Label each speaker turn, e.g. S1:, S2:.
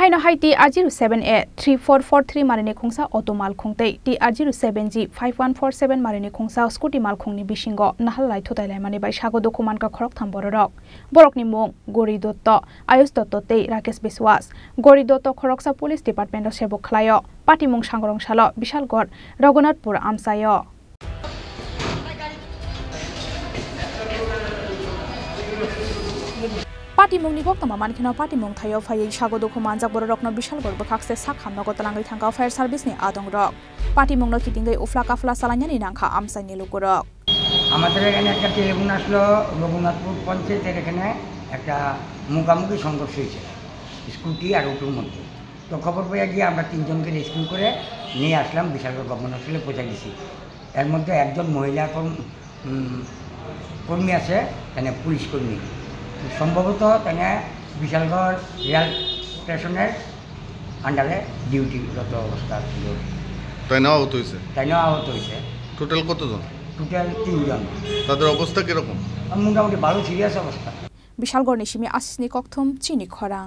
S1: Haino Haiti R07A 3443 Marini Kongsa Automal Kongte T R07G 5147 Marini Kongsa Scooty Malkongni Bishingo Nahalai Totai Mani by Shago Dokuman ka Krok Tamborok Borokni Mong Gori Dotto Ayus Dotto Te Rakes Biswas Gori Dotto Kroksa Police Department of Shebo Klayo Pati Mong Shangorong Shalo Bishal God Raghunatpur Amsayo Party mong ni gokta maman khina party mong thayo phai shago dokuman jak borok no bishal gor bakhak se sak hamna go talangai thanga fire service ni adong rok party mong no khitingai ufla kafla salanya ni nangkha amsai ni lukurok
S2: আমাদের এখানে একটা telephone আসলো রঘুনাথপুর পঞ্চায়েতের এখানে একটা মুখামুখি সংঘর্ষ হয়েছে স্কুটি আর অটোর মধ্যে তো খবর পেয়ে গিয়ে আমরা তিনজনকে রেস্কিউ করে নিয়ে আসলাম বিশালগড় গভর্নমেন্ট হসপিটালে পৌঁছে গেছি এর মধ্যে একজন মহিলা কর্মী আছে মানে পুলিশ কর্মী সম্ভবত তারা বিশালগড় রেল স্টেশনের আন্ডারে ডিউটিরত অবস্থা ছিল
S3: তাই না আহত হয়েছে টোটাল কতজন
S2: টোটাল 3 জন
S3: তাদের অবস্থা কিরকম
S2: মোটামুটি ভালো সিরিয়াস অবস্থা
S1: বিশালগড় নিশিমি আসিসনি ককথম চিনি খরাং